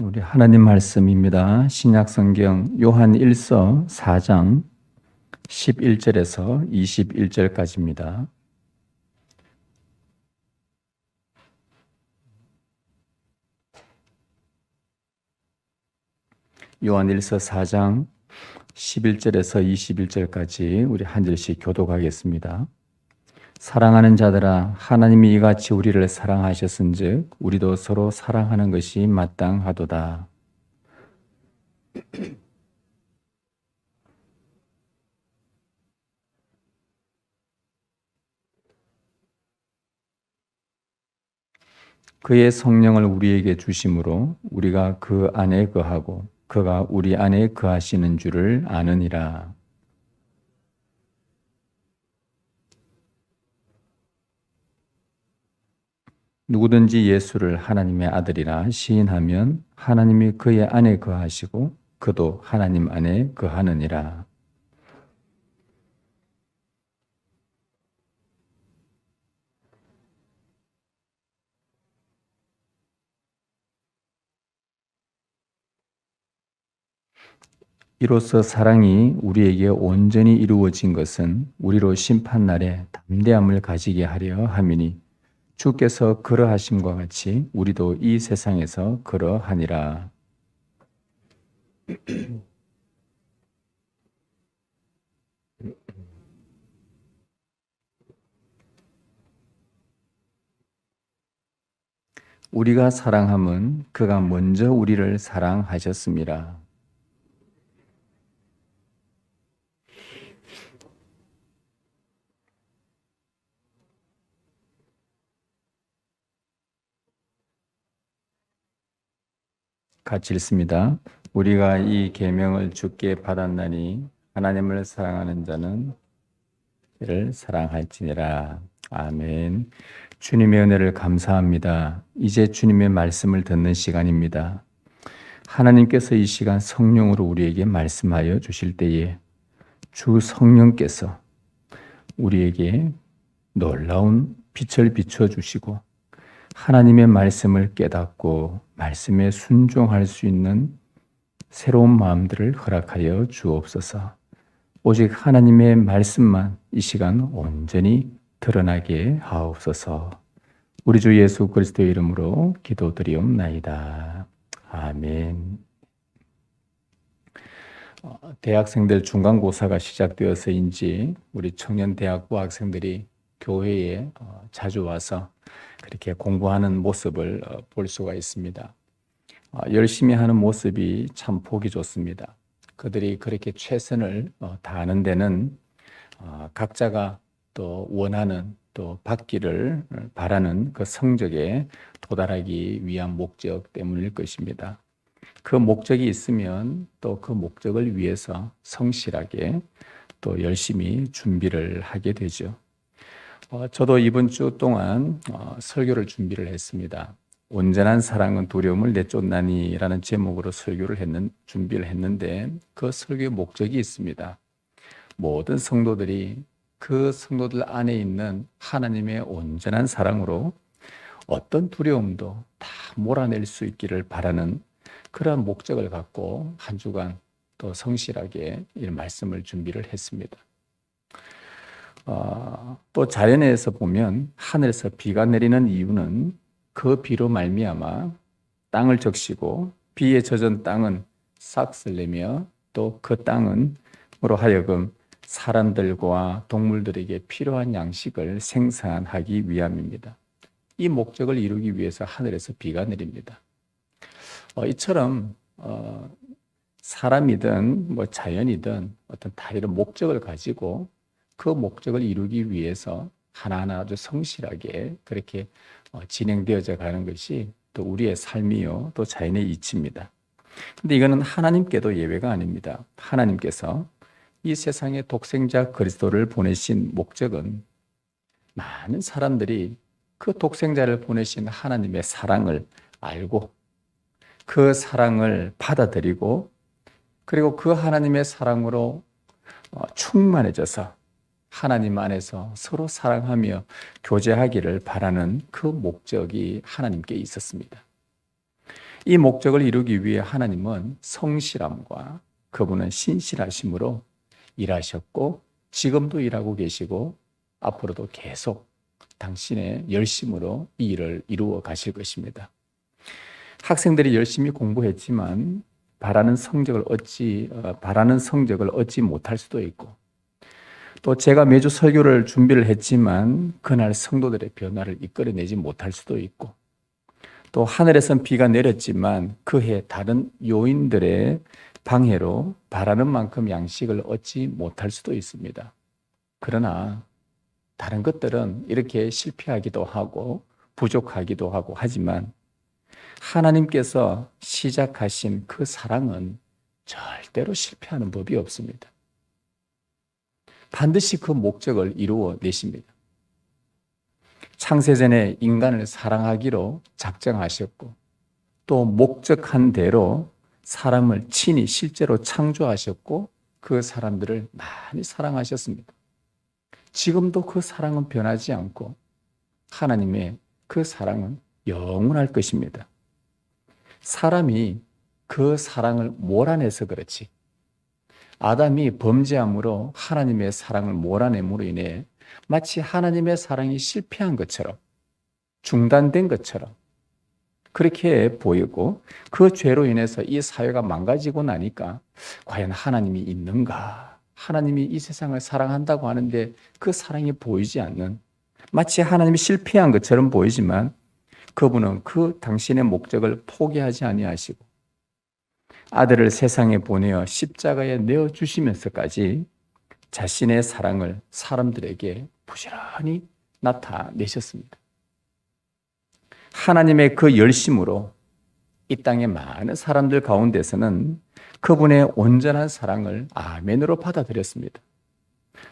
우리 하나님 말씀입니다. 신약성경 요한 1서 4장 11절에서 21절까지입니다. 요한 1서 4장 11절에서 21절까지 우리 한 절씩 교독하겠습니다. 사랑하는 자들아, 하나님이 이같이 우리를 사랑하셨은즉 우리도 서로 사랑하는 것이 마땅하도다. 그의 성령을 우리에게 주심으로 우리가 그 안에 거하고 그가 우리 안에 거하시는 줄을 아느니라. 누구든지 예수를 하나님의 아들이라 시인하면 하나님이 그의 안에 거하시고 그도 하나님 안에 거하느니라. 이로써 사랑이 우리에게 온전히 이루어진 것은 우리로 심판날에 담대함을 가지게 하려 함이니 주께서 그러하심과 같이 우리도 이 세상에서 그러하니라. 우리가 사랑함은 그가 먼저 우리를 사랑하셨습니다. 같이 읽습니다. 우리가 이 계명을 주께 받았나니 하나님을 사랑하는 자는 그를 사랑할지니라. 아멘. 주님의 은혜를 감사합니다. 이제 주님의 말씀을 듣는 시간입니다. 하나님께서 이 시간 성령으로 우리에게 말씀하여 주실 때에 주 성령께서 우리에게 놀라운 빛을 비춰주시고 하나님의 말씀을 깨닫고 말씀에 순종할 수 있는 새로운 마음들을 허락하여 주옵소서. 오직 하나님의 말씀만 이 시간 온전히 드러나게 하옵소서. 우리 주 예수 그리스도의 이름으로 기도드리옵나이다. 아멘. 대학생들 중간고사가 시작되어서인지 우리 청년 대학부 학생들이 교회에 자주 와서 그렇게 공부하는 모습을 볼 수가 있습니다. 열심히 하는 모습이 참 보기 좋습니다. 그들이 그렇게 최선을 다하는 데는 각자가 또 원하는 또 받기를 바라는 그 성적에 도달하기 위한 목적 때문일 것입니다. 그 목적이 있으면 또 그 목적을 위해서 성실하게 또 열심히 준비를 하게 되죠. 저도 이번 주 동안 설교를 준비를 했습니다. 온전한 사랑은 두려움을 내쫓나니라는 제목으로 준비를 했는데 그 설교의 목적이 있습니다. 모든 성도들이 그 성도들 안에 있는 하나님의 온전한 사랑으로 어떤 두려움도 다 몰아낼 수 있기를 바라는 그런 목적을 갖고 한 주간 또 성실하게 이 말씀을 준비를 했습니다. 또 자연에서 보면 하늘에서 비가 내리는 이유는 그 비로 말미암아 땅을 적시고 비에 젖은 땅은 싹을 내며 또 그 땅으로 하여금 사람들과 동물들에게 필요한 양식을 생산하기 위함입니다. 이 목적을 이루기 위해서 하늘에서 비가 내립니다. 이처럼 사람이든 자연이든 어떤 다른 목적을 가지고 그 목적을 이루기 위해서 하나하나 아주 성실하게 그렇게 진행되어져 가는 것이 또 우리의 삶이요 또 자연의 이치입니다. 근데 이거는 하나님께도 예외가 아닙니다. 하나님께서 이 세상에 독생자 그리스도를 보내신 목적은 많은 사람들이 그 독생자를 보내신 하나님의 사랑을 알고 그 사랑을 받아들이고 그리고 그 하나님의 사랑으로 충만해져서 하나님 안에서 서로 사랑하며 교제하기를 바라는 그 목적이 하나님께 있었습니다. 이 목적을 이루기 위해 하나님은 성실함과 그분은 신실하심으로 일하셨고 지금도 일하고 계시고 앞으로도 계속 당신의 열심으로 이 일을 이루어 가실 것입니다. 학생들이 열심히 공부했지만 바라는 성적을 얻지 못할 수도 있고, 또 제가 매주 설교를 준비를 했지만 그날 성도들의 변화를 이끌어내지 못할 수도 있고, 또 하늘에선 비가 내렸지만 그해 다른 요인들의 방해로 바라는 만큼 양식을 얻지 못할 수도 있습니다. 그러나 다른 것들은 이렇게 실패하기도 하고 부족하기도 하고 하지만 하나님께서 시작하신 그 사랑은 절대로 실패하는 법이 없습니다. 반드시 그 목적을 이루어 내십니다. 창세전에 인간을 사랑하기로 작정하셨고 또 목적한 대로 사람을 친히 실제로 창조하셨고 그 사람들을 많이 사랑하셨습니다. 지금도 그 사랑은 변하지 않고 하나님의 그 사랑은 영원할 것입니다. 사람이 그 사랑을 몰아내서 그렇지, 아담이 범죄함으로 하나님의 사랑을 몰아냄으로 인해 마치 하나님의 사랑이 실패한 것처럼, 중단된 것처럼 그렇게 보이고, 그 죄로 인해서 이 사회가 망가지고 나니까 과연 하나님이 있는가, 하나님이 이 세상을 사랑한다고 하는데 그 사랑이 보이지 않는, 마치 하나님이 실패한 것처럼 보이지만 그분은 그 당신의 목적을 포기하지 아니하시고 아들을 세상에 보내어 십자가에 내어주시면서까지 자신의 사랑을 사람들에게 부지런히 나타내셨습니다. 하나님의 그 열심으로 이 땅의 많은 사람들 가운데서는 그분의 온전한 사랑을 아멘으로 받아들였습니다.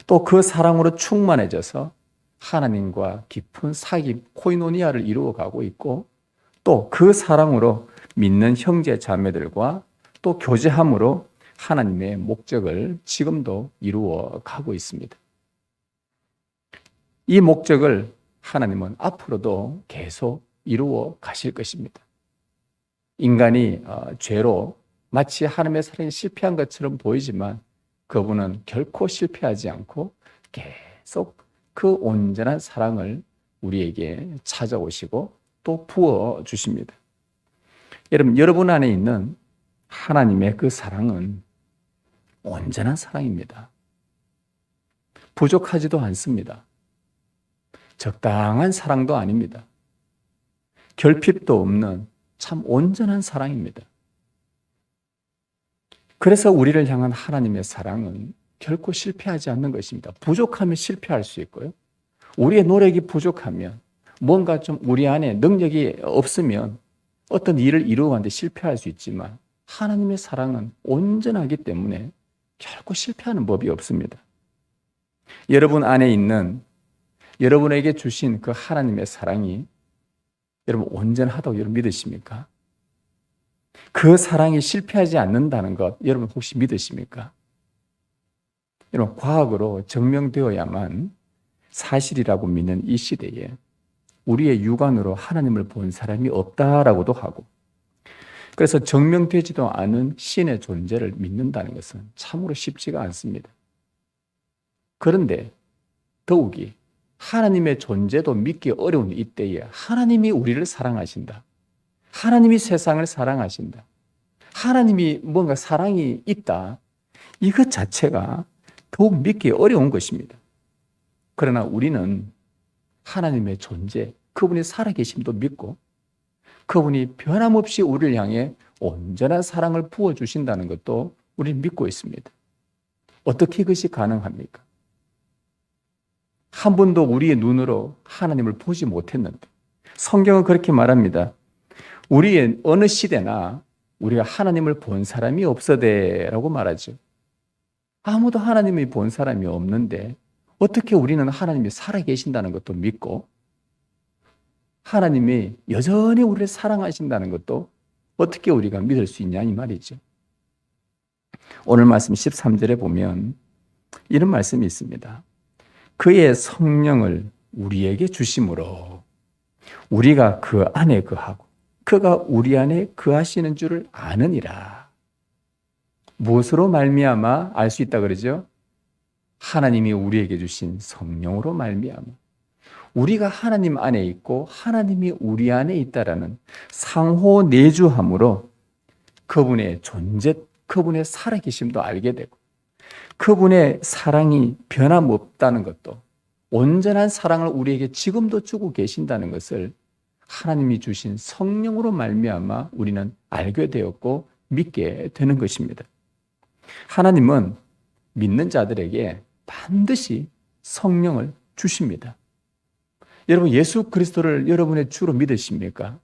또 그 사랑으로 충만해져서 하나님과 깊은 사귐, 코이노니아를 이루어가고 있고, 또 그 사랑으로 믿는 형제 자매들과 또 교제함으로 하나님의 목적을 지금도 이루어 가고 있습니다. 이 목적을 하나님은 앞으로도 계속 이루어 가실 것입니다. 인간이 죄로 마치 하나님의 사랑이 실패한 것처럼 보이지만 그분은 결코 실패하지 않고 계속 그 온전한 사랑을 우리에게 찾아오시고 또 부어주십니다. 여러분 안에 있는 하나님의 그 사랑은 온전한 사랑입니다. 부족하지도 않습니다. 적당한 사랑도 아닙니다. 결핍도 없는 참 온전한 사랑입니다. 그래서 우리를 향한 하나님의 사랑은 결코 실패하지 않는 것입니다. 부족하면 실패할 수 있고요. 우리의 노력이 부족하면, 뭔가 좀 우리 안에 능력이 없으면 어떤 일을 이루어가는데 실패할 수 있지만 하나님의 사랑은 온전하기 때문에 결코 실패하는 법이 없습니다. 여러분 안에 있는, 여러분에게 주신 그 하나님의 사랑이 여러분 온전하다고 여러분 믿으십니까? 그 사랑이 실패하지 않는다는 것 여러분 혹시 믿으십니까? 여러분, 과학으로 증명되어야만 사실이라고 믿는 이 시대에 우리의 육안으로 하나님을 본 사람이 없다라고도 하고, 그래서 증명되지도 않은 신의 존재를 믿는다는 것은 참으로 쉽지가 않습니다. 그런데 더욱이 하나님의 존재도 믿기 어려운 이때에 하나님이 우리를 사랑하신다, 하나님이 세상을 사랑하신다, 하나님이 뭔가 사랑이 있다, 이것 자체가 더욱 믿기 어려운 것입니다. 그러나 우리는 하나님의 존재, 그분이 살아계심도 믿고 그분이 변함없이 우리를 향해 온전한 사랑을 부어주신다는 것도 우리는 믿고 있습니다. 어떻게 그것이 가능합니까? 한 번도 우리의 눈으로 하나님을 보지 못했는데, 성경은 그렇게 말합니다. 우리의 어느 시대나 우리가 하나님을 본 사람이 없어대라고 말하죠. 아무도 하나님을 본 사람이 없는데 어떻게 우리는 하나님이 살아계신다는 것도 믿고 하나님이 여전히 우리를 사랑하신다는 것도 어떻게 우리가 믿을 수 있냐 이 말이죠. 오늘 말씀 13절에 보면 이런 말씀이 있습니다. 그의 성령을 우리에게 주심으로 우리가 그 안에 거하고 그가 우리 안에 거하시는 줄을 아느니라. 무엇으로 말미암아 알 수 있다 그러죠? 하나님이 우리에게 주신 성령으로 말미암아. 우리가 하나님 안에 있고 하나님이 우리 안에 있다라는 상호 내주함으로 그분의 존재, 그분의 살아계심도 알게 되고 그분의 사랑이 변함없다는 것도, 온전한 사랑을 우리에게 지금도 주고 계신다는 것을 하나님이 주신 성령으로 말미암아 우리는 알게 되었고 믿게 되는 것입니다. 하나님은 믿는 자들에게 반드시 성령을 주십니다. 여러분, 예수 그리스도를 여러분의 주로 믿으십니까?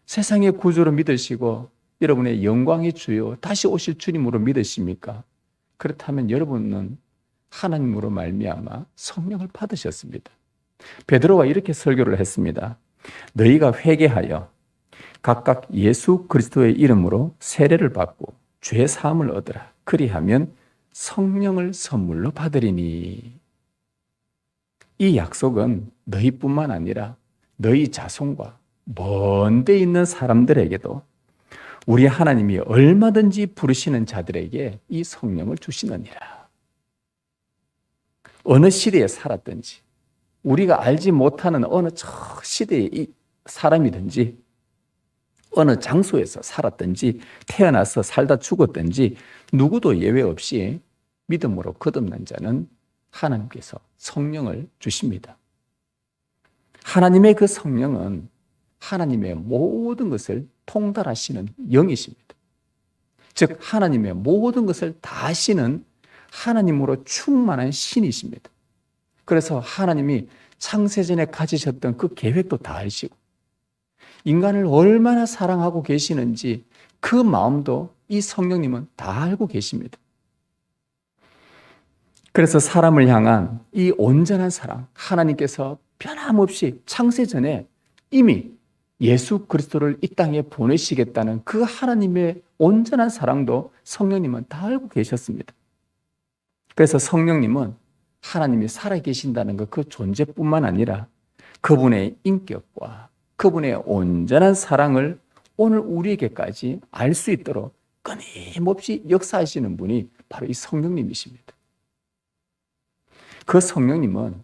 세상의 구주로 믿으시고 여러분의 영광의 주요 다시 오실 주님으로 믿으십니까? 그렇다면 여러분은 하나님으로 말미암아 성령을 받으셨습니다. 베드로가 이렇게 설교를 했습니다. 너희가 회개하여 각각 예수 그리스도의 이름으로 세례를 받고 죄 사함을 얻으라. 그리하면 성령을 선물로 받으리니. 이 약속은 너희뿐만 아니라 너희 자손과 먼 데 있는 사람들에게도 우리 하나님이 얼마든지 부르시는 자들에게 이 성령을 주시느니라. 어느 시대에 살았든지 우리가 알지 못하는 어느 저 시대의 이 사람이든지 어느 장소에서 살았든지 태어나서 살다 죽었든지 누구도 예외 없이 믿음으로 거듭난 자는 하나님께서 성령을 주십니다. 하나님의 그 성령은 하나님의 모든 것을 통달하시는 영이십니다. 즉 하나님의 모든 것을 다 아시는 하나님으로 충만한 신이십니다. 그래서 하나님이 창세전에 가지셨던 그 계획도 다 아시고 인간을 얼마나 사랑하고 계시는지 그 마음도 이 성령님은 다 알고 계십니다. 그래서 사람을 향한 이 온전한 사랑, 하나님께서 변함없이 창세전에 이미 예수 그리스도를 이 땅에 보내시겠다는 그 하나님의 온전한 사랑도 성령님은 다 알고 계셨습니다. 그래서 성령님은 하나님이 살아계신다는 그 존재뿐만 아니라 그분의 인격과 그분의 온전한 사랑을 오늘 우리에게까지 알 수 있도록 끊임없이 역사하시는 분이 바로 이 성령님이십니다. 그 성령님은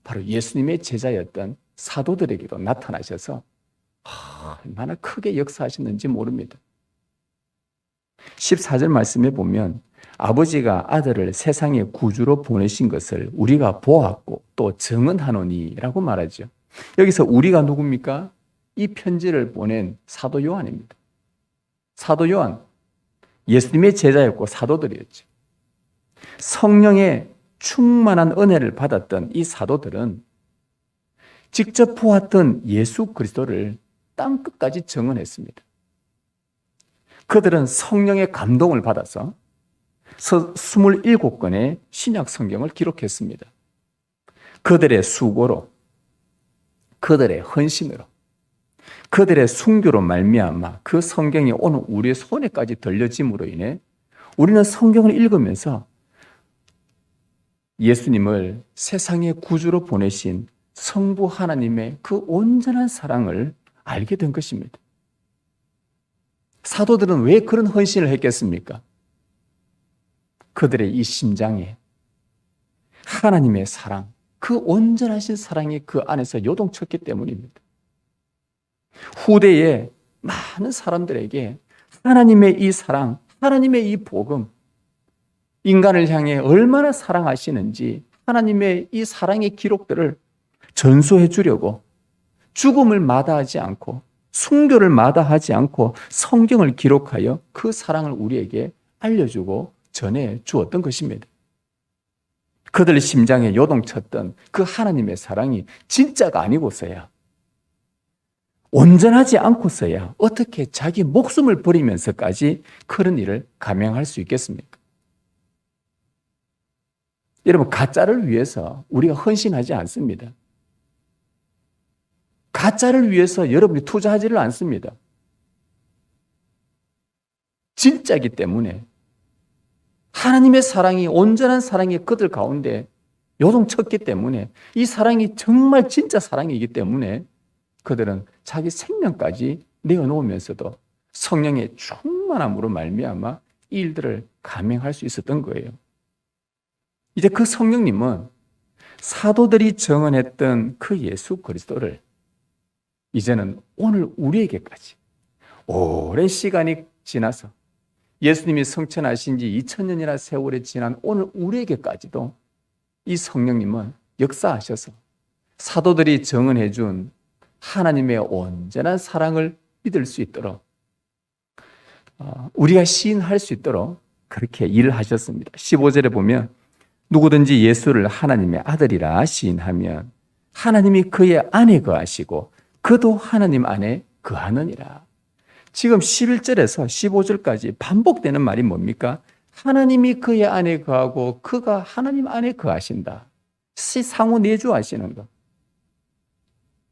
바로 예수님의 제자였던 사도들에게도 나타나셔서 얼마나 크게 역사하셨는지 모릅니다. 14절 말씀에 보면 아버지가 아들을 세상의 구주로 보내신 것을 우리가 보았고 또 증언하노니 라고 말하죠. 여기서 우리가 누굽니까? 이 편지를 보낸 사도 요한입니다. 사도 요한, 예수님의 제자였고 사도들이었죠. 성령의 충만한 은혜를 받았던 이 사도들은 직접 보았던 예수 그리스도를 땅끝까지 증언했습니다. 그들은 성령의 감동을 받아서 27권의 신약 성경을 기록했습니다. 그들의 수고로, 그들의 헌신으로, 그들의 순교로 말미암아 그 성경이 오늘 우리의 손에까지 들려짐으로 인해 우리는 성경을 읽으면서 예수님을 세상의 구주로 보내신 성부 하나님의 그 온전한 사랑을 알게 된 것입니다. 사도들은 왜 그런 헌신을 했겠습니까? 그들의 이 심장에 하나님의 사랑, 그 온전하신 사랑이 그 안에서 요동쳤기 때문입니다. 후대에 많은 사람들에게 하나님의 이 사랑, 하나님의 이 복음, 인간을 향해 얼마나 사랑하시는지 하나님의 이 사랑의 기록들을 전수해 주려고 죽음을 마다하지 않고 순교를 마다하지 않고 성경을 기록하여 그 사랑을 우리에게 알려주고 전해 주었던 것입니다. 그들 심장에 요동쳤던 그 하나님의 사랑이 진짜가 아니고서야, 온전하지 않고서야 어떻게 자기 목숨을 버리면서까지 그런 일을 감행할 수 있겠습니까? 여러분, 가짜를 위해서 우리가 헌신하지 않습니다. 가짜를 위해서 여러분이 투자하지를 않습니다. 진짜이기 때문에 하나님의 사랑이, 온전한 사랑이 그들 가운데 요동쳤기 때문에, 이 사랑이 정말 진짜 사랑이기 때문에 그들은 자기 생명까지 내어놓으면서도 성령의 충만함으로 말미암아 이 일들을 감행할 수 있었던 거예요. 이제 그 성령님은 사도들이 증언했던 그 예수 그리스도를 이제는 오늘 우리에게까지 오랜 시간이 지나서 예수님이 성천하신 지 2000년이나 세월이 지난 오늘 우리에게까지도 이 성령님은 역사하셔서 사도들이 증언해 준 하나님의 온전한 사랑을 믿을 수 있도록 우리가 시인할 수 있도록 그렇게 일을 하셨습니다. 15절에 보면 누구든지 예수를 하나님의 아들이라 시인하면 하나님이 그의 안에 거하시고 그도 하나님 안에 거하느니라. 지금 11절에서 15절까지 반복되는 말이 뭡니까? 하나님이 그의 안에 거하고 그가 하나님 안에 거하신다. 상호 내주하시는 것.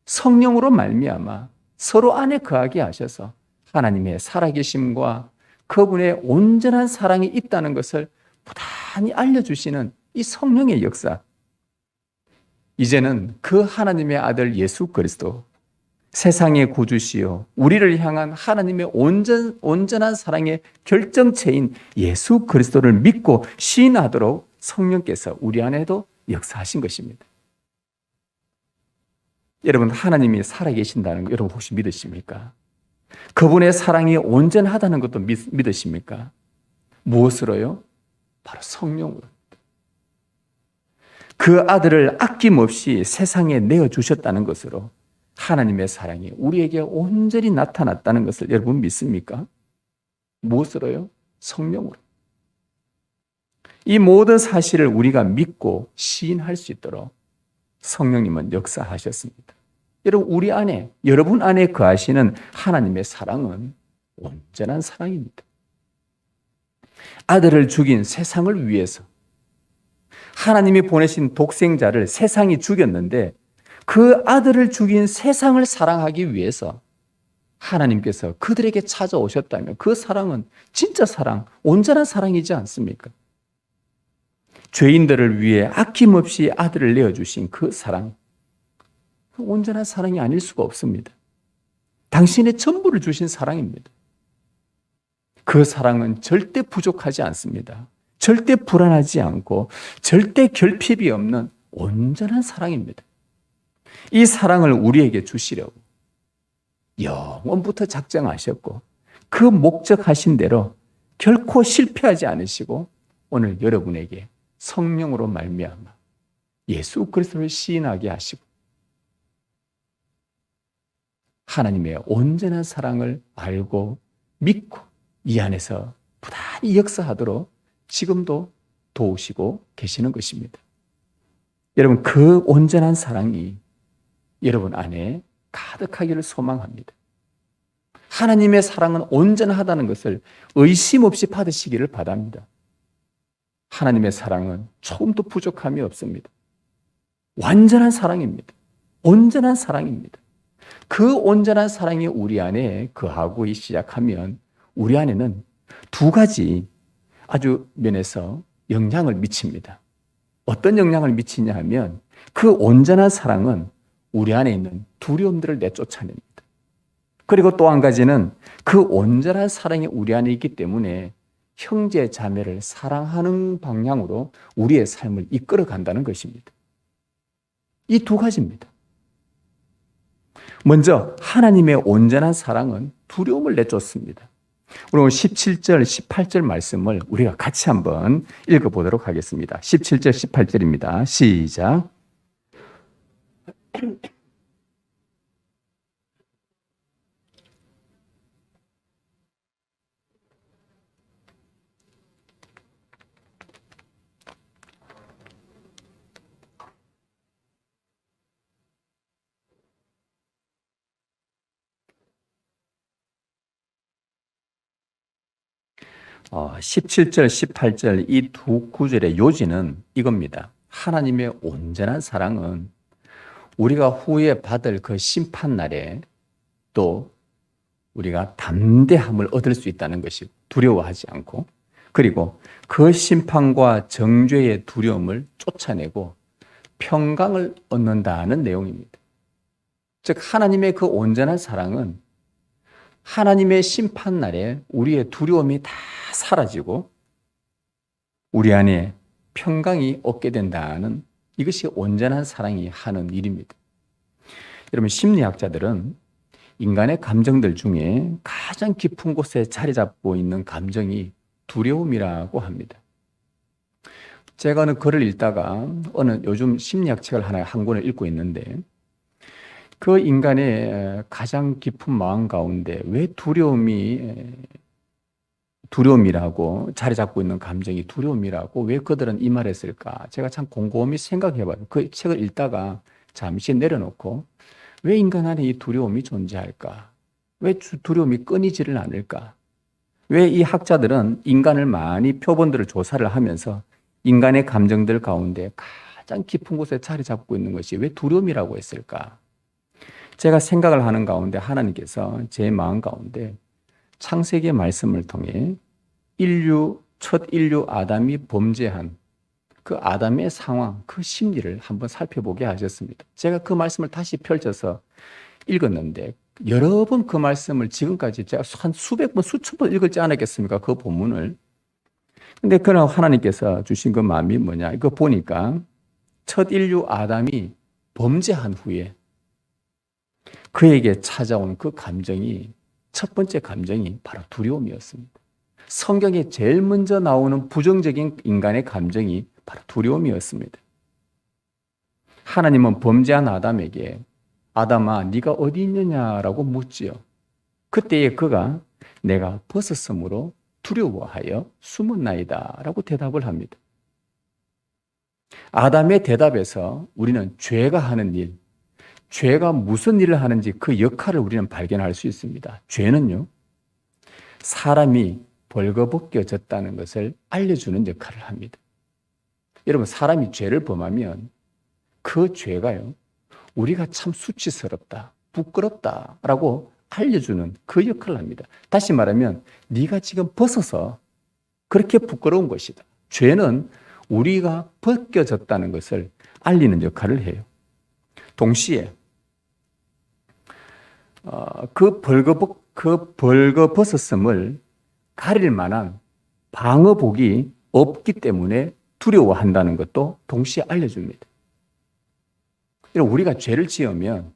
성령으로 말미암아 서로 안에 거하게 하셔서 하나님의 살아계심과 그분의 온전한 사랑이 있다는 것을 부단히 알려주시는 이 성령의 역사. 이제는 그 하나님의 아들 예수 그리스도, 세상의 구주시요 우리를 향한 하나님의 온전한 사랑의 결정체인 예수 그리스도를 믿고 시인하도록 성령께서 우리 안에도 역사하신 것입니다. 여러분, 하나님이 살아계신다는 거 여러분 혹시 믿으십니까? 그분의 사랑이 온전하다는 것도 믿으십니까? 무엇으로요? 바로 성령으로. 그 아들을 아낌없이 세상에 내어주셨다는 것으로 하나님의 사랑이 우리에게 온전히 나타났다는 것을 여러분 믿습니까? 무엇으로요? 성령으로. 이 모든 사실을 우리가 믿고 시인할 수 있도록 성령님은 역사하셨습니다. 여러분, 우리 안에, 여러분 안에 거하시는 하나님의 사랑은 온전한 사랑입니다. 아들을 죽인 세상을 위해서 하나님이 보내신 독생자를 세상이 죽였는데 그 아들을 죽인 세상을 사랑하기 위해서 하나님께서 그들에게 찾아오셨다면 그 사랑은 진짜 사랑, 온전한 사랑이지 않습니까? 죄인들을 위해 아낌없이 아들을 내어주신 그 사랑, 그 온전한 사랑이 아닐 수가 없습니다. 당신의 전부를 주신 사랑입니다. 그 사랑은 절대 부족하지 않습니다. 절대 불안하지 않고 절대 결핍이 없는 온전한 사랑입니다. 이 사랑을 우리에게 주시려고 영원부터 작정하셨고 그 목적하신 대로 결코 실패하지 않으시고 오늘 여러분에게 성령으로 말미암아 예수 그리스도를 시인하게 하시고 하나님의 온전한 사랑을 알고 믿고 이 안에서 부단히 역사하도록 지금도 도우시고 계시는 것입니다. 여러분, 그 온전한 사랑이 여러분 안에 가득하기를 소망합니다. 하나님의 사랑은 온전하다는 것을 의심 없이 받으시기를 바랍니다. 하나님의 사랑은 조금도 부족함이 없습니다. 완전한 사랑입니다. 온전한 사랑입니다. 그 온전한 사랑이 우리 안에 거하고 시작하면 우리 안에는 두 가지 아주 면에서 영향을 미칩니다. 어떤 영향을 미치냐 하면 그 온전한 사랑은 우리 안에 있는 두려움들을 내쫓아냅니다. 그리고 또 한 가지는 그 온전한 사랑이 우리 안에 있기 때문에 형제 자매를 사랑하는 방향으로 우리의 삶을 이끌어 간다는 것입니다. 이 두 가지입니다. 먼저 하나님의 온전한 사랑은 두려움을 내쫓습니다. 우리 오늘 17절, 18절 말씀을 우리가 같이 한번 읽어보도록 하겠습니다. 17절, 18절입니다. 시작. 17절, 18절 이 두 구절의 요지는 이겁니다. 하나님의 온전한 사랑은 우리가 후에 받을 그 심판날에 또 우리가 담대함을 얻을 수 있다는 것이 두려워하지 않고 그리고 그 심판과 정죄의 두려움을 쫓아내고 평강을 얻는다는 내용입니다. 즉 하나님의 그 온전한 사랑은 하나님의 심판날에 우리의 두려움이 다 사라지고 우리 안에 평강이 얻게 된다는, 이것이 온전한 사랑이 하는 일입니다. 여러분, 심리학자들은 인간의 감정들 중에 가장 깊은 곳에 자리 잡고 있는 감정이 두려움이라고 합니다. 제가 어느 글을 읽다가 요즘 심리학 책을 한 권을 읽고 있는데, 그 인간의 가장 깊은 마음 가운데 왜 두려움이라고 자리 잡고 있는 감정이 두려움이라고 왜 그들은 이 말을 했을까? 제가 참 곰곰이 생각해봐요. 그 책을 읽다가 잠시 내려놓고 왜 인간 안에 이 두려움이 존재할까? 왜 두려움이 끊이지를 않을까? 왜 이 학자들은 인간을 많이 표본들을 조사를 하면서 인간의 감정들 가운데 가장 깊은 곳에 자리 잡고 있는 것이 왜 두려움이라고 했을까? 제가 생각을 하는 가운데 하나님께서 제 마음 가운데 창세기의 말씀을 통해 첫 인류 아담이 범죄한 그 아담의 상황, 그 심리를 한번 살펴보게 하셨습니다. 제가 그 말씀을 다시 펼쳐서 읽었는데, 여러 번 그 말씀을 지금까지 제가 한 수백 번, 수천 번 읽었지 않았겠습니까? 그 본문을. 근데 그날 하나님께서 주신 그 마음이 뭐냐? 이거 보니까 첫 인류 아담이 범죄한 후에 그에게 찾아온 그 감정이, 첫 번째 감정이 바로 두려움이었습니다. 성경에 제일 먼저 나오는 부정적인 인간의 감정이 바로 두려움이었습니다. 하나님은 범죄한 아담에게 아담아, 네가 어디 있느냐라고 묻지요. 그때에 그가 내가 벗었으므로 두려워하여 숨었나이다 라고 대답을 합니다. 아담의 대답에서 우리는 죄가 하는 일, 죄가 무슨 일을 하는지 그 역할을 우리는 발견할 수 있습니다. 죄는요, 사람이 벌거벗겨졌다는 것을 알려주는 역할을 합니다. 여러분, 사람이 죄를 범하면 그 죄가요, 우리가 참 수치스럽다, 부끄럽다라고 알려주는 그 역할을 합니다. 다시 말하면 네가 지금 벗어서 그렇게 부끄러운 것이다. 죄는 우리가 벗겨졌다는 것을 알리는 역할을 해요. 동시에 그 벌거벗었음을 가릴 만한 방어복이 없기 때문에 두려워한다는 것도 동시에 알려줍니다. 우리가 죄를 지으면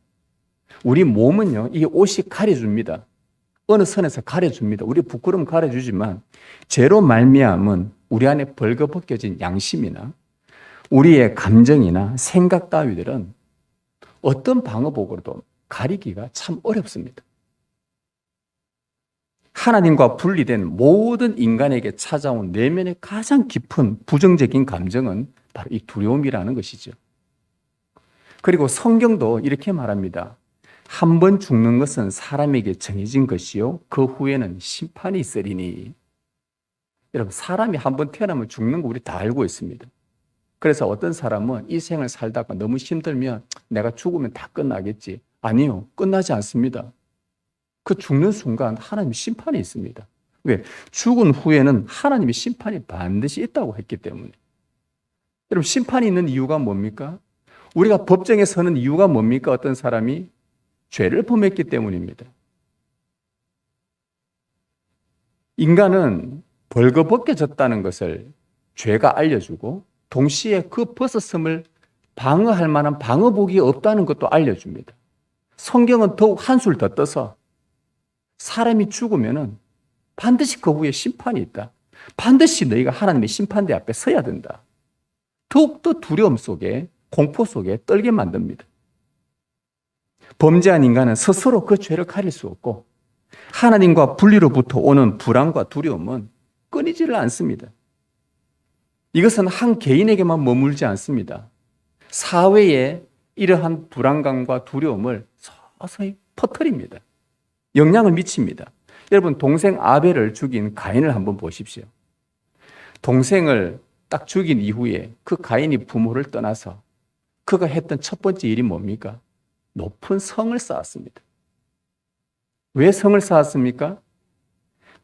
우리 몸은요, 이 옷이 가려줍니다. 어느 선에서 가려줍니다. 우리 부끄러움 가려주지만 죄로 말미암은 우리 안에 벌거벗겨진 양심이나 우리의 감정이나 생각 따위들은 어떤 방어복으로도 가리기가 참 어렵습니다. 하나님과 분리된 모든 인간에게 찾아온 내면의 가장 깊은 부정적인 감정은 바로 이 두려움이라는 것이죠. 그리고 성경도 이렇게 말합니다. 한 번 죽는 것은 사람에게 정해진 것이요, 그 후에는 심판이 있으리니. 여러분, 사람이 한 번 태어나면 죽는 거 우리 다 알고 있습니다. 그래서 어떤 사람은 이 생을 살다가 너무 힘들면 내가 죽으면 다 끝나겠지. 아니요, 끝나지 않습니다. 그 죽는 순간 하나님의 심판이 있습니다. 왜? 죽은 후에는 하나님의 심판이 반드시 있다고 했기 때문에. 여러분, 심판이 있는 이유가 뭡니까? 우리가 법정에 서는 이유가 뭡니까? 어떤 사람이 죄를 범했기 때문입니다. 인간은 벌거벗겨졌다는 것을 죄가 알려주고, 동시에 그 벗었음을 방어할 만한 방어복이 없다는 것도 알려줍니다. 성경은 더욱 한술 더 떠서 사람이 죽으면 반드시 그 후에 심판이 있다. 반드시 너희가 하나님의 심판대 앞에 서야 된다. 더욱더 두려움 속에, 공포 속에 떨게 만듭니다. 범죄한 인간은 스스로 그 죄를 가릴 수 없고 하나님과 분리로부터 오는 불안과 두려움은 끊이지를 않습니다. 이것은 한 개인에게만 머물지 않습니다. 사회에 이러한 불안감과 두려움을 서서히 퍼뜨립니다. 영향을 미칩니다. 여러분, 동생 아벨을 죽인 가인을 한번 보십시오. 동생을 딱 죽인 이후에 그 가인이 부모를 떠나서 그가 했던 첫 번째 일이 뭡니까? 높은 성을 쌓았습니다. 왜 성을 쌓았습니까?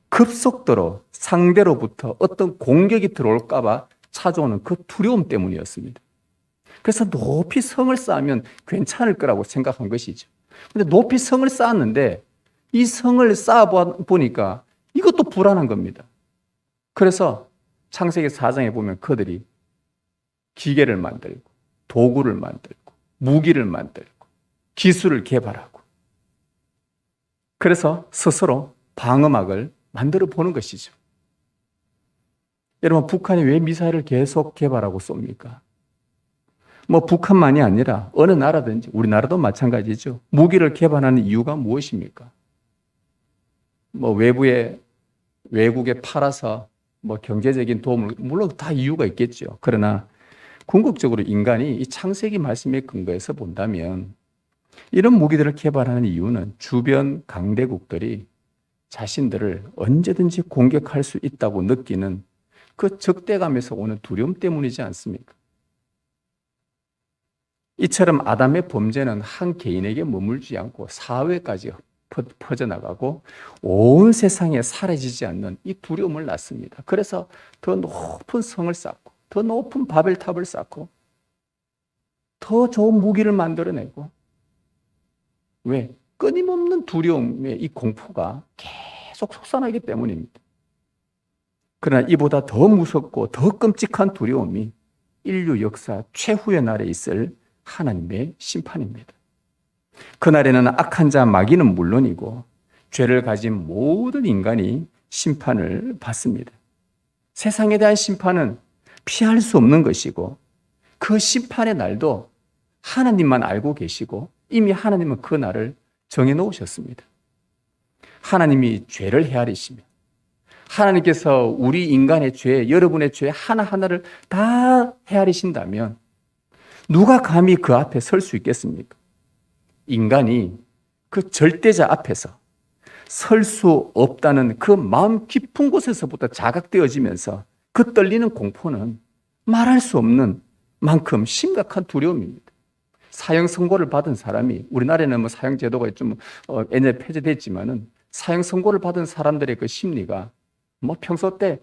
급속도로 상대로부터 어떤 공격이 들어올까봐 찾아오는 그 두려움 때문이었습니다. 그래서 높이 성을 쌓으면 괜찮을 거라고 생각한 것이죠. 근데 높이 성을 쌓았는데 이 성을 쌓아보니까 이것도 불안한 겁니다. 그래서 창세기 4장에 보면 그들이 기계를 만들고 도구를 만들고 무기를 만들고 기술을 개발하고 그래서 스스로 방어막을 만들어 보는 것이죠. 여러분, 북한이 왜 미사일을 계속 개발하고 쏩니까? 뭐 북한만이 아니라 어느 나라든지 우리나라도 마찬가지죠. 무기를 개발하는 이유가 무엇입니까? 뭐 외국에 팔아서 뭐 경제적인 도움을, 물론 다 이유가 있겠죠. 그러나 궁극적으로 인간이 이 창세기 말씀에 근거해서 본다면 이런 무기들을 개발하는 이유는 주변 강대국들이 자신들을 언제든지 공격할 수 있다고 느끼는 그 적대감에서 오는 두려움 때문이지 않습니까? 이처럼 아담의 범죄는 한 개인에게 머물지 않고 사회까지 퍼져나가고 온 세상에 사라지지 않는 이 두려움을 낳습니다. 그래서 더 높은 성을 쌓고 더 높은 바벨탑을 쌓고 더 좋은 무기를 만들어내고 왜? 끊임없는 두려움의 이 공포가 계속 솟아나기 때문입니다. 그러나 이보다 더 무섭고 더 끔찍한 두려움이 인류 역사 최후의 날에 있을 하나님의 심판입니다. 그날에는 악한 자 마귀는 물론이고 죄를 가진 모든 인간이 심판을 받습니다. 세상에 대한 심판은 피할 수 없는 것이고 그 심판의 날도 하나님만 알고 계시고 이미 하나님은 그 날을 정해놓으셨습니다. 하나님이 죄를 헤아리시며 하나님께서 우리 인간의 죄, 여러분의 죄 하나하나를 다 헤아리신다면 누가 감히 그 앞에 설 수 있겠습니까? 인간이 그 절대자 앞에서 설 수 없다는 그 마음 깊은 곳에서부터 자각되어지면서 그 떨리는 공포는 말할 수 없는 만큼 심각한 두려움입니다. 사형 선고를 받은 사람이, 우리나라에는 뭐 사형 제도가 좀 옛날에 폐지됐지만은 사형 선고를 받은 사람들의 그 심리가 뭐 평소 때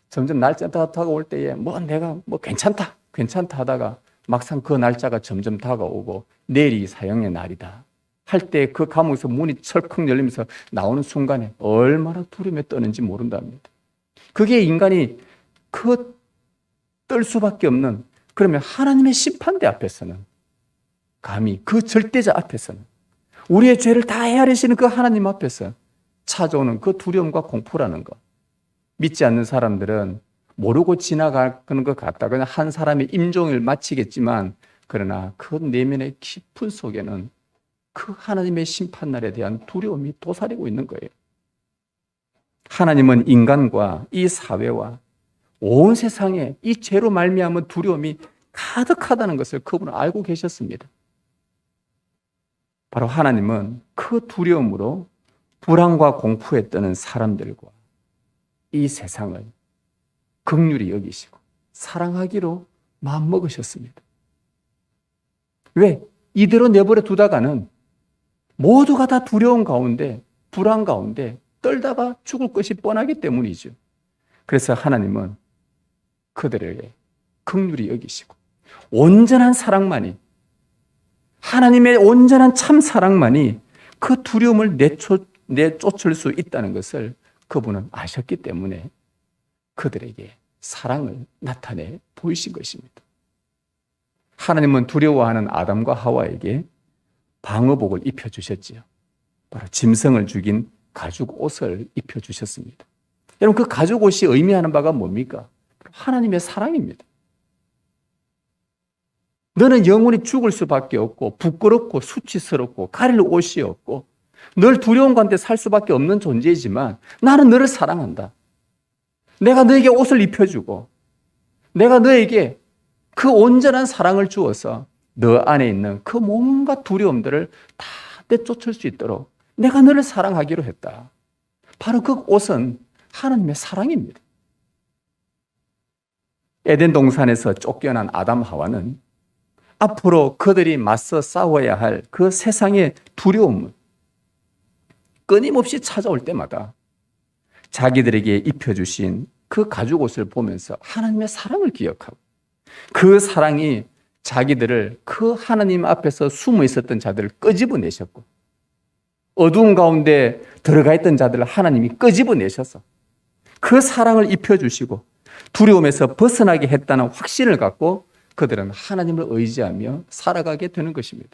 점점 날짜가 다가올 때에 내가 괜찮다 하다가 막상 그 날짜가 점점 다가오고 내일이 사형의 날이다 할 때 그 감옥에서 문이 철컥 열리면서 나오는 순간에 얼마나 두려움에 떠는지 모른답니다. 그게 인간이 떨 수밖에 없는, 그러면 하나님의 심판대 앞에서는, 감히 그 절대자 앞에서는, 우리의 죄를 다 헤아리시는 그 하나님 앞에서 찾아오는 그 두려움과 공포라는 것, 믿지 않는 사람들은 모르고 지나가는 것 같다. 그냥 한 사람의 임종을 마치겠지만, 그러나 그 내면의 깊은 속에는 그 하나님의 심판날에 대한 두려움이 도사리고 있는 거예요. 하나님은 인간과 이 사회와 온 세상에 이 죄로 말미암은 두려움이 가득하다는 것을 그분은 알고 계셨습니다. 바로 하나님은 그 두려움으로 불안과 공포에 떠는 사람들과 이 세상을 긍휼히 여기시고 사랑하기로 마음먹으셨습니다. 왜? 이대로 내버려 두다가는 모두가 다 두려움 가운데, 불안 가운데 떨다가 죽을 것이 뻔하기 때문이죠. 그래서 하나님은 그들에게 긍휼히 여기시고 온전한 사랑만이, 하나님의 온전한 참 사랑만이 그 두려움을 내쫓을 수 있다는 것을 그분은 아셨기 때문에 그들에게 사랑을 나타내 보이신 것입니다. 하나님은 두려워하는 아담과 하와에게 방어복을 입혀주셨지요. 바로 짐승을 죽인 가죽 옷을 입혀주셨습니다. 여러분, 그 가죽 옷이 의미하는 바가 뭡니까? 하나님의 사랑입니다. 너는 영원히 죽을 수밖에 없고 부끄럽고 수치스럽고 가릴 옷이 없고 늘 두려운 가운데 살 수밖에 없는 존재이지만 나는 너를 사랑한다. 내가 너에게 옷을 입혀주고 내가 너에게 그 온전한 사랑을 주어서 너 안에 있는 그 뭔가 두려움들을 다 내쫓을 수 있도록 내가 너를 사랑하기로 했다. 바로 그 옷은 하나님의 사랑입니다. 에덴 동산에서 쫓겨난 아담 하와는 앞으로 그들이 맞서 싸워야 할 그 세상의 두려움을 끊임없이 찾아올 때마다 자기들에게 입혀주신 그 가죽옷을 보면서 하나님의 사랑을 기억하고 그 사랑이 자기들을 그 하나님 앞에서 숨어 있었던 자들을 끄집어내셨고 어두운 가운데 들어가 있던 자들을 하나님이 끄집어내셔서 그 사랑을 입혀주시고 두려움에서 벗어나게 했다는 확신을 갖고 그들은 하나님을 의지하며 살아가게 되는 것입니다.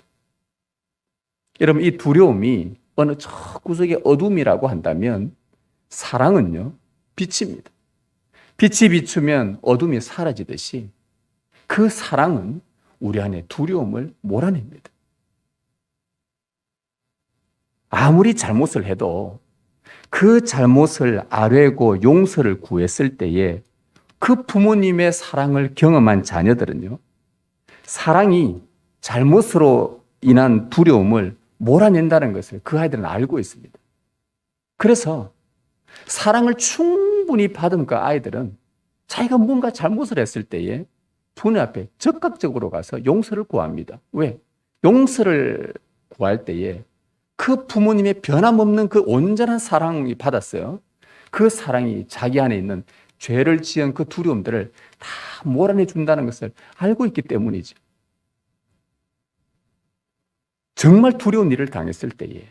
여러분, 이 두려움이 어느 저 구석의 어둠이라고 한다면 사랑은요, 빛입니다. 빛이 비추면 어둠이 사라지듯이 그 사랑은 우리 안에 두려움을 몰아냅니다. 아무리 잘못을 해도 그 잘못을 아뢰고 용서를 구했을 때에 그 부모님의 사랑을 경험한 자녀들은요, 사랑이 잘못으로 인한 두려움을 몰아낸다는 것을 그 아이들은 알고 있습니다. 그래서 사랑을 충분히 받은 그 아이들은 자기가 뭔가 잘못을 했을 때에 부모 앞에 적극적으로 가서 용서를 구합니다. 왜? 용서를 구할 때에 그 부모님의 변함없는 그 온전한 사랑이 받았어요. 그 사랑이 자기 안에 있는 죄를 지은 그 두려움들을 다 몰아내 준다는 것을 알고 있기 때문이죠. 정말 두려운 일을 당했을 때에,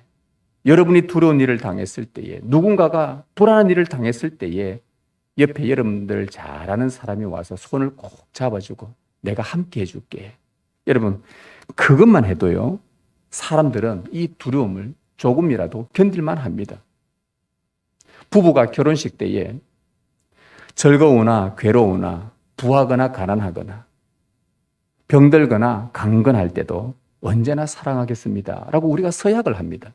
여러분이 두려운 일을 당했을 때에, 누군가가 불안한 일을 당했을 때에 옆에 여러분들 잘 아는 사람이 와서 손을 꼭 잡아주고 내가 함께 해줄게. 여러분, 그것만 해도요, 사람들은 이 두려움을 조금이라도 견딜만 합니다. 부부가 결혼식 때에 즐거우나 괴로우나 부하거나 가난하거나 병들거나 강건할 때도 언제나 사랑하겠습니다 라고 우리가 서약을 합니다.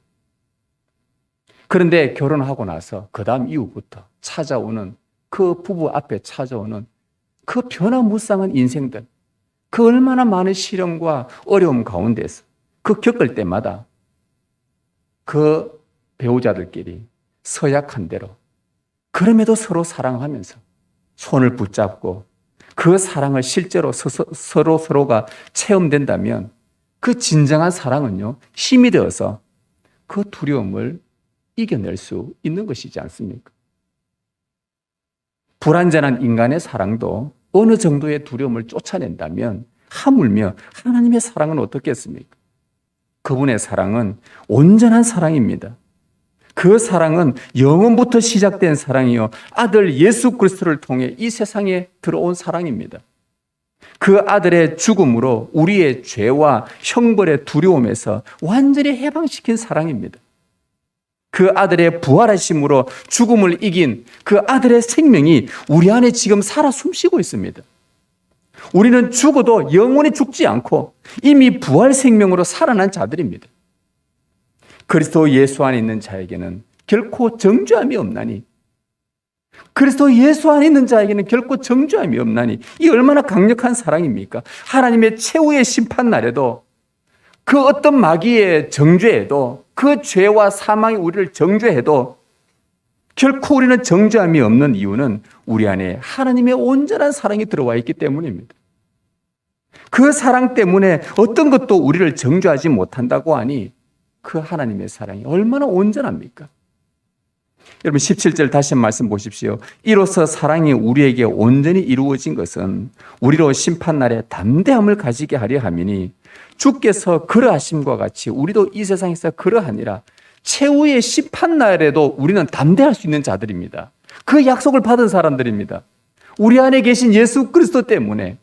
그런데 결혼하고 나서 그 다음 이후부터 찾아오는 그 부부 앞에 찾아오는 그 변화무쌍한 인생들, 그 얼마나 많은 시련과 어려움 가운데서 그 겪을 때마다 그 배우자들끼리 서약한 대로 그럼에도 서로 사랑하면서 손을 붙잡고 그 사랑을 실제로 서로가 체험된다면 그 진정한 사랑은요, 힘이 되어서 그 두려움을 이겨낼 수 있는 것이지 않습니까? 불완전한 인간의 사랑도 어느 정도의 두려움을 쫓아낸다면 하물며 하나님의 사랑은 어떻겠습니까? 그분의 사랑은 온전한 사랑입니다. 그 사랑은 영원부터 시작된 사랑이요, 아들 예수 그리스도를 통해 이 세상에 들어온 사랑입니다. 그 아들의 죽음으로 우리의 죄와 형벌의 두려움에서 완전히 해방시킨 사랑입니다. 그 아들의 부활하심으로 죽음을 이긴 그 아들의 생명이 우리 안에 지금 살아 숨쉬고 있습니다. 우리는 죽어도 영원히 죽지 않고 이미 부활 생명으로 살아난 자들입니다. 그리스도 예수 안에 있는 자에게는 결코 정죄함이 없나니, 그리스도 예수 안에 있는 자에게는 결코 정죄함이 없나니, 이 얼마나 강력한 사랑입니까? 하나님의 최후의 심판 날에도 그 어떤 마귀의 정죄에도, 그 죄와 사망이 우리를 정죄해도 결코 우리는 정죄함이 없는 이유는 우리 안에 하나님의 온전한 사랑이 들어와 있기 때문입니다. 그 사랑 때문에 어떤 것도 우리를 정죄하지 못한다고 하니 그 하나님의 사랑이 얼마나 온전합니까? 여러분 17절 다시 말씀 보십시오. 이로써 사랑이 우리에게 온전히 이루어진 것은 우리로 심판날에 담대함을 가지게 하려 함이니 주께서 그러하심과 같이 우리도 이 세상에서 그러하니라. 최후의 심판날에도 우리는 담대할 수 있는 자들입니다. 그 약속을 받은 사람들입니다. 우리 안에 계신 예수 그리스도 때문에,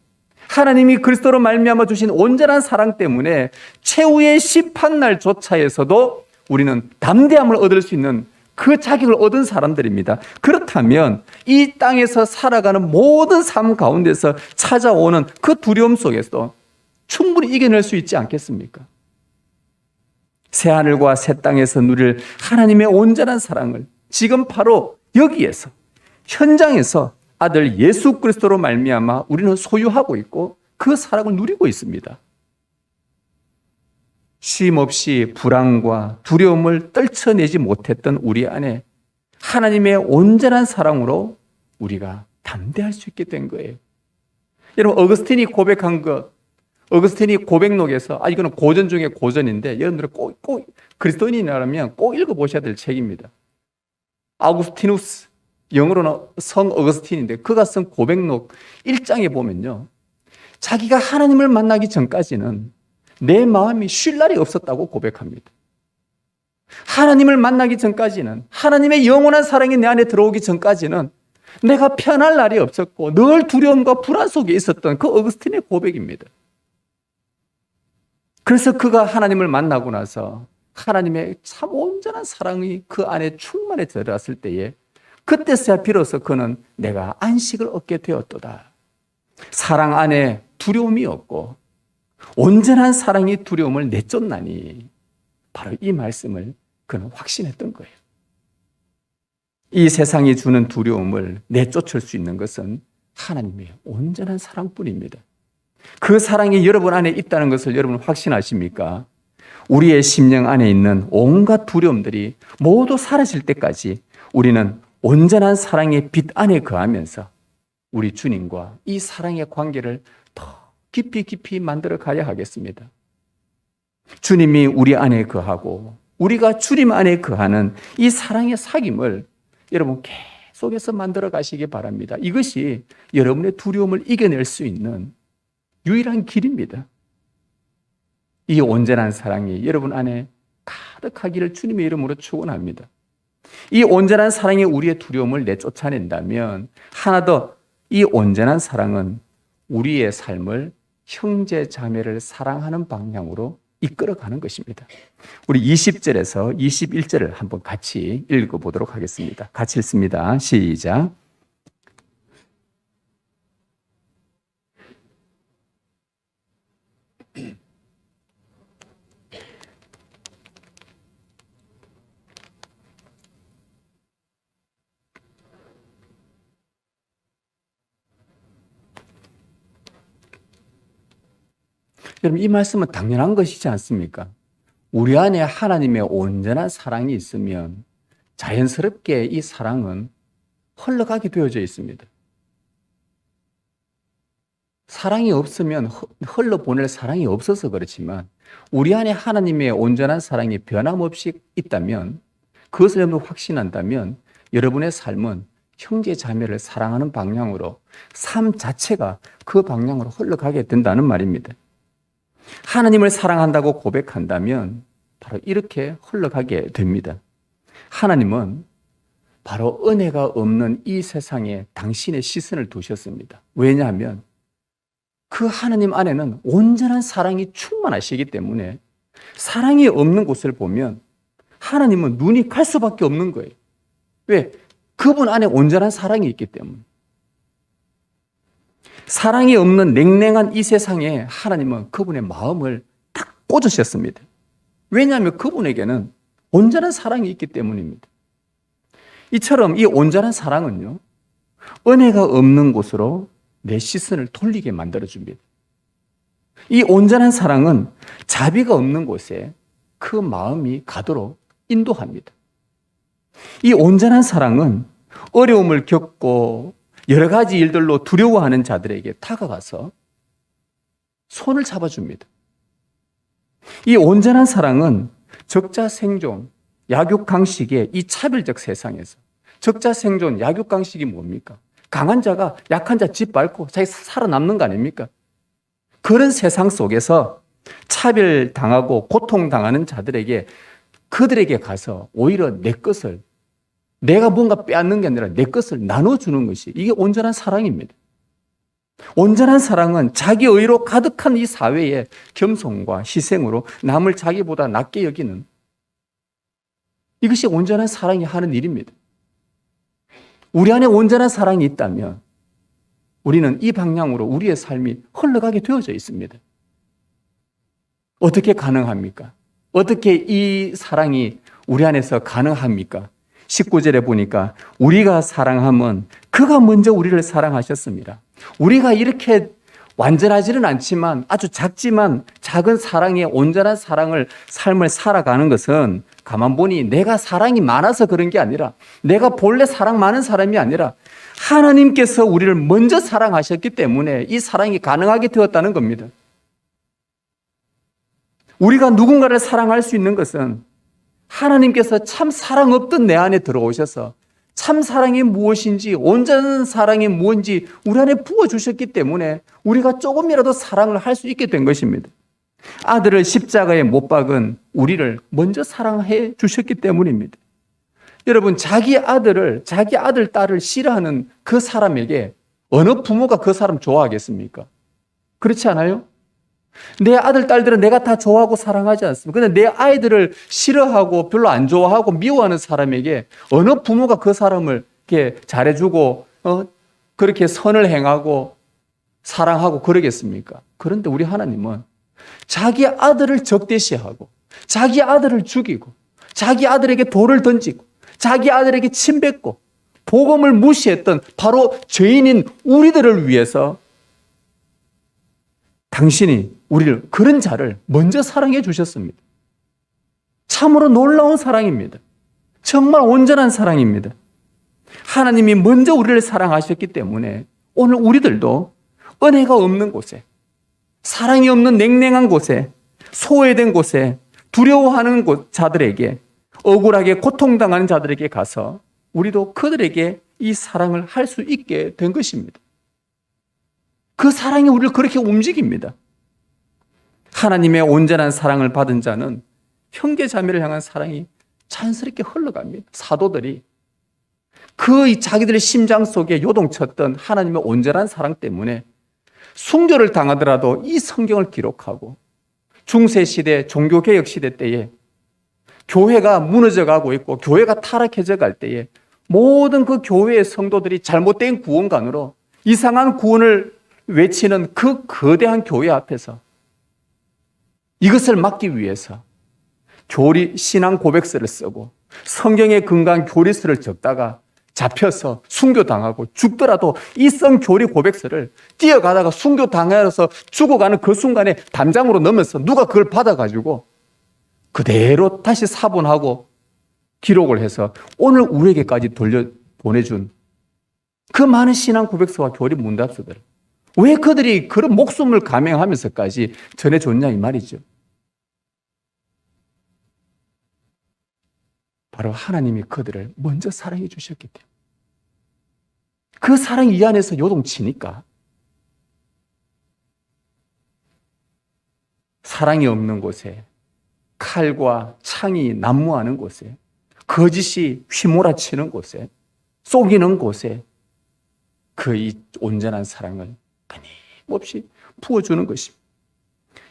하나님이 그리스도로 말미암아 주신 온전한 사랑 때문에 최후의 심판날조차에서도 우리는 담대함을 얻을 수 있는 그 자격을 얻은 사람들입니다. 그렇다면 이 땅에서 살아가는 모든 삶 가운데서 찾아오는 그 두려움 속에서도 충분히 이겨낼 수 있지 않겠습니까? 새하늘과 새 땅에서 누릴 하나님의 온전한 사랑을 지금 바로 여기에서, 현장에서 아들 예수 그리스도로 말미암아 우리는 소유하고 있고 그 사랑을 누리고 있습니다. 쉼없이 불안과 두려움을 떨쳐내지 못했던 우리 안에 하나님의 온전한 사랑으로 우리가 담대할 수 있게 된 거예요. 여러분, 어거스틴이 고백한 것, 어거스틴이 고백록에서, 이거는 고전 중에 고전인데 여러분들은 꼭 그리스도인이라면 꼭 읽어보셔야 될 책입니다. 아우구스티누스, 영어로는 성 어거스틴인데 그가 쓴 고백록 1장에 보면요, 자기가 하나님을 만나기 전까지는 내 마음이 쉴 날이 없었다고 고백합니다. 하나님을 만나기 전까지는, 하나님의 영원한 사랑이 내 안에 들어오기 전까지는 내가 편할 날이 없었고 늘 두려움과 불안 속에 있었던 그 어거스틴의 고백입니다. 그래서 그가 하나님을 만나고 나서 하나님의 참 온전한 사랑이 그 안에 충만해 들어왔을 때에 그때서야 비로소 그는 내가 안식을 얻게 되었도다. 사랑 안에 두려움이 없고 온전한 사랑이 두려움을 내쫓나니 바로 이 말씀을 그는 확신했던 거예요. 이 세상이 주는 두려움을 내쫓을 수 있는 것은 하나님의 온전한 사랑뿐입니다. 그 사랑이 여러분 안에 있다는 것을 여러분 확신하십니까? 우리의 심령 안에 있는 온갖 두려움들이 모두 사라질 때까지 우리는 온전한 사랑의 빛 안에 거하면서 우리 주님과 이 사랑의 관계를 더 깊이 만들어 가야 하겠습니다. 주님이 우리 안에 거하고 우리가 주님 안에 거하는 이 사랑의 사귐을 여러분 계속해서 만들어 가시기 바랍니다. 이것이 여러분의 두려움을 이겨낼 수 있는 유일한 길입니다. 이 온전한 사랑이 여러분 안에 가득하기를 주님의 이름으로 축원합니다. 이 온전한 사랑이 우리의 두려움을 내쫓아낸다면 하나 더, 이 온전한 사랑은 우리의 삶을 형제 자매를 사랑하는 방향으로 이끌어가는 것입니다. 우리 20절에서 21절을 한번 같이 읽어보도록 하겠습니다. 같이 읽습니다. 시작. 여러분, 이 말씀은 당연한 것이지 않습니까? 우리 안에 하나님의 온전한 사랑이 있으면 자연스럽게 이 사랑은 흘러가게 되어져 있습니다. 사랑이 없으면 흘러보낼 사랑이 없어서 그렇지만 우리 안에 하나님의 온전한 사랑이 변함없이 있다면, 그것을 여러분 확신한다면 여러분의 삶은 형제 자매를 사랑하는 방향으로, 삶 자체가 그 방향으로 흘러가게 된다는 말입니다. 하나님을 사랑한다고 고백한다면 바로 이렇게 흘러가게 됩니다. 하나님은 바로 은혜가 없는 이 세상에 당신의 시선을 두셨습니다. 왜냐하면 그 하나님 안에는 온전한 사랑이 충만하시기 때문에 사랑이 없는 곳을 보면 하나님은 눈이 갈 수밖에 없는 거예요. 왜? 그분 안에 온전한 사랑이 있기 때문에. 사랑이 없는 냉랭한 이 세상에 하나님은 그분의 마음을 딱 꽂으셨습니다. 왜냐하면 그분에게는 온전한 사랑이 있기 때문입니다. 이처럼 이 온전한 사랑은요, 은혜가 없는 곳으로 내 시선을 돌리게 만들어줍니다. 이 온전한 사랑은 자비가 없는 곳에 그 마음이 가도록 인도합니다. 이 온전한 사랑은 어려움을 겪고 여러 가지 일들로 두려워하는 자들에게 다가가서 손을 잡아줍니다. 이 온전한 사랑은 적자생존, 약육강식의 이 차별적 세상에서, 적자생존, 약육강식이 뭡니까? 강한 자가 약한 자 짓밟고 자기 살아남는 거 아닙니까? 그런 세상 속에서 차별당하고 고통당하는 자들에게, 그들에게 가서 오히려 내 것을, 내가 뭔가 빼앗는 게 아니라 내 것을 나눠주는 것이, 이게 온전한 사랑입니다. 온전한 사랑은 자기 의로 가득한 이 사회에 겸손과 희생으로 남을 자기보다 낮게 여기는, 이것이 온전한 사랑이 하는 일입니다. 우리 안에 온전한 사랑이 있다면 우리는 이 방향으로 우리의 삶이 흘러가게 되어져 있습니다. 어떻게 가능합니까? 어떻게 이 사랑이 우리 안에서 가능합니까? 19절에 보니까 우리가 사랑하면 그가 먼저 우리를 사랑하셨습니다. 우리가 이렇게 완전하지는 않지만 아주 작지만 작은 사랑의 온전한 삶을 살아가는 것은 가만 보니 내가 사랑이 많아서 그런 게 아니라, 내가 본래 사랑 많은 사람이 아니라 하나님께서 우리를 먼저 사랑하셨기 때문에 이 사랑이 가능하게 되었다는 겁니다. 우리가 누군가를 사랑할 수 있는 것은 하나님께서 참 사랑 없던 내 안에 들어오셔서 참 사랑이 무엇인지, 온전한 사랑이 무엇인지 우리 안에 부어주셨기 때문에 우리가 조금이라도 사랑을 할 수 있게 된 것입니다. 아들을 십자가에 못 박은 우리를 먼저 사랑해 주셨기 때문입니다. 여러분, 자기 아들, 딸을 싫어하는 그 사람에게 어느 부모가 그 사람 좋아하겠습니까? 그렇지 않아요? 내 아들, 딸들은 내가 다 좋아하고 사랑하지 않습니까? 근데 내 아이들을 싫어하고 별로 안 좋아하고 미워하는 사람에게 어느 부모가 그 사람을 이렇게 잘해주고 그렇게 선을 행하고 사랑하고 그러겠습니까? 그런데 우리 하나님은 자기 아들을 적대시하고 자기 아들을 죽이고 자기 아들에게 돌을 던지고 자기 아들에게 침뱉고 복음을 무시했던 바로 죄인인 우리들을 위해서 당신이 우리를, 그런 자를 먼저 사랑해 주셨습니다. 참으로 놀라운 사랑입니다. 정말 온전한 사랑입니다. 하나님이 먼저 우리를 사랑하셨기 때문에 오늘 우리들도 은혜가 없는 곳에, 사랑이 없는 냉랭한 곳에, 소외된 곳에, 두려워하는 자들에게, 억울하게 고통당하는 자들에게 가서 우리도 그들에게 이 사랑을 할 수 있게 된 것입니다. 그 사랑이 우리를 그렇게 움직입니다. 하나님의 온전한 사랑을 받은 자는 형제 자매를 향한 사랑이 자연스럽게 흘러갑니다. 사도들이 그 자기들의 심장 속에 요동쳤던 하나님의 온전한 사랑 때문에 순교를 당하더라도 이 성경을 기록하고 중세시대, 종교개혁 시대 때에 교회가 무너져 가고 있고 교회가 타락해져 갈 때에 모든 그 교회의 성도들이 잘못된 구원관으로 이상한 구원을 외치는 그 거대한 교회 앞에서 이것을 막기 위해서 신앙 고백서를 쓰고 성경에 근거한 교리서를 적다가 잡혀서 순교당하고 죽더라도 이 성 교리 고백서를 뛰어가다가 순교당해서 죽어가는 그 순간에 담장으로 넣으면서 누가 그걸 받아가지고 그대로 다시 사본하고 기록을 해서 오늘 우리에게까지 돌려보내준 그 많은 신앙 고백서와 교리 문답서들, 왜 그들이 그런 목숨을 감행하면서까지 전해줬냐 이 말이죠. 바로 하나님이 그들을 먼저 사랑해 주셨기 때문에 그 사랑이 이 안에서 요동치니까 사랑이 없는 곳에, 칼과 창이 난무하는 곳에, 거짓이 휘몰아치는 곳에, 속이는 곳에 그 이 온전한 사랑을 끊임없이 부어주는 것입니다.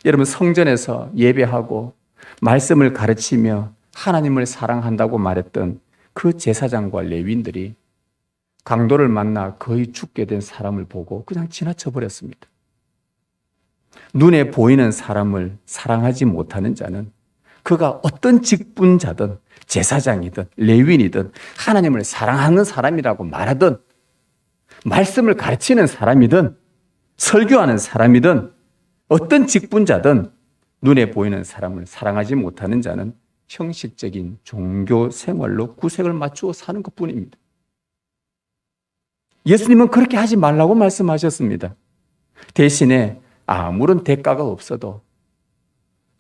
여러분, 성전에서 예배하고 말씀을 가르치며 하나님을 사랑한다고 말했던 그 제사장과 레위인들이 강도를 만나 거의 죽게 된 사람을 보고 그냥 지나쳐 버렸습니다. 눈에 보이는 사람을 사랑하지 못하는 자는 그가 어떤 직분자든 제사장이든 레위인이든 하나님을 사랑하는 사람이라고 말하든 말씀을 가르치는 사람이든 설교하는 사람이든 어떤 직분자든 눈에 보이는 사람을 사랑하지 못하는 자는 형식적인 종교 생활로 구색을 맞추어 사는 것뿐입니다. 예수님은 그렇게 하지 말라고 말씀하셨습니다. 대신에 아무런 대가가 없어도,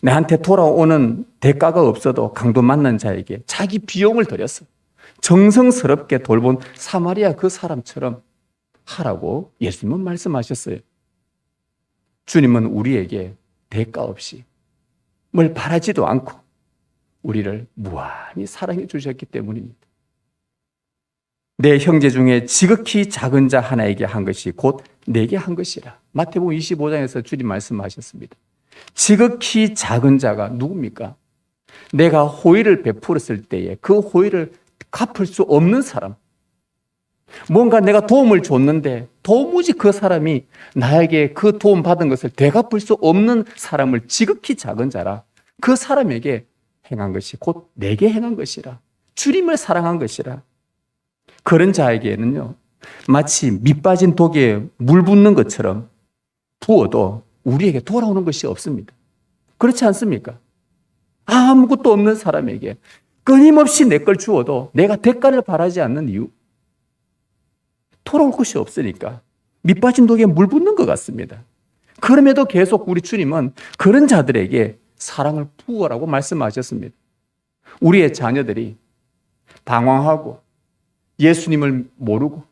나한테 돌아오는 대가가 없어도 강도 만난 자에게 자기 비용을 들여서 정성스럽게 돌본 사마리아 그 사람처럼 하라고 예수님은 말씀하셨어요. 주님은 우리에게 대가 없이 뭘 바라지도 않고 우리를 무한히 사랑해 주셨기 때문입니다. 내 형제 중에 지극히 작은 자 하나에게 한 것이 곧 내게 한 것이라. 마태복음 25장에서 주님 말씀하셨습니다. 지극히 작은 자가 누굽니까? 내가 호의를 베풀었을 때에 그 호의를 갚을 수 없는 사람, 뭔가 내가 도움을 줬는데 도무지 그 사람이 나에게 그 도움 받은 것을 되갚을 수 없는 사람을 지극히 작은 자라. 그 사람에게 행한 것이 곧 내게 행한 것이라. 주님을 사랑한 것이라. 그런 자에게는요, 마치 밑 빠진 독에 물 붓는 것처럼 부어도 우리에게 돌아오는 것이 없습니다. 그렇지 않습니까? 아무것도 없는 사람에게 끊임없이 내 걸 주어도 내가 대가를 바라지 않는 이유, 돌아올 것이 없으니까 밑 빠진 독에 물 붓는 것 같습니다. 그럼에도 계속 우리 주님은 그런 자들에게 사랑을 부어라고 말씀하셨습니다. 우리의 자녀들이 방황하고 예수님을 모르고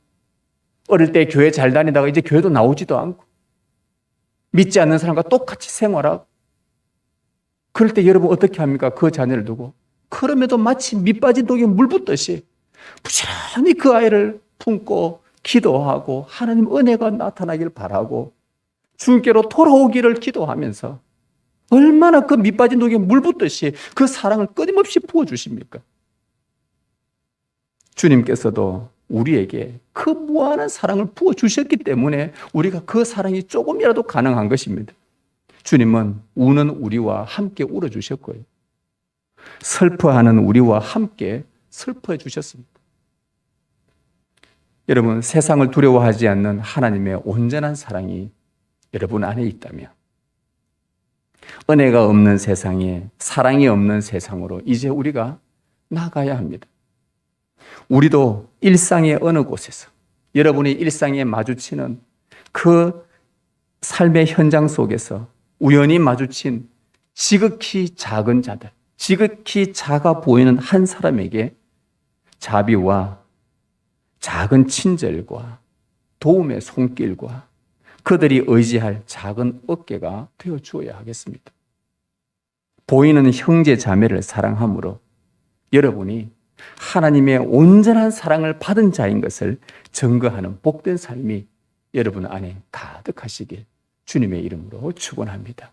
어릴 때 교회 잘 다니다가 이제 교회도 나오지도 않고 믿지 않는 사람과 똑같이 생활하고 그럴 때 여러분 어떻게 합니까? 그 자녀를 두고. 그럼에도 마치 밑 빠진 독에 물 붓듯이 부지런히 그 아이를 품고 기도하고 하나님 은혜가 나타나길 바라고 주님께로 돌아오기를 기도하면서 얼마나 그 밑 빠진 독에 물 붓듯이 그 사랑을 끊임없이 부어주십니까? 주님께서도 우리에게 그 무한한 사랑을 부어주셨기 때문에 우리가 그 사랑이 조금이라도 가능한 것입니다. 주님은 우는 우리와 함께 울어주셨고요. 슬퍼하는 우리와 함께 슬퍼해 주셨습니다. 여러분, 세상을 두려워하지 않는 하나님의 온전한 사랑이 여러분 안에 있다면 은혜가 없는 세상에 사랑이 없는 세상으로 이제 우리가 나가야 합니다. 우리도 일상의 어느 곳에서 여러분이 일상에 마주치는 그 삶의 현장 속에서 우연히 마주친 지극히 작은 자들, 지극히 작아 보이는 한 사람에게 자비와 작은 친절과 도움의 손길과 그들이 의지할 작은 어깨가 되어 주어야 하겠습니다. 보이는 형제 자매를 사랑함으로 여러분이 하나님의 온전한 사랑을 받은 자인 것을 증거하는 복된 삶이 여러분 안에 가득하시길 주님의 이름으로 축원합니다.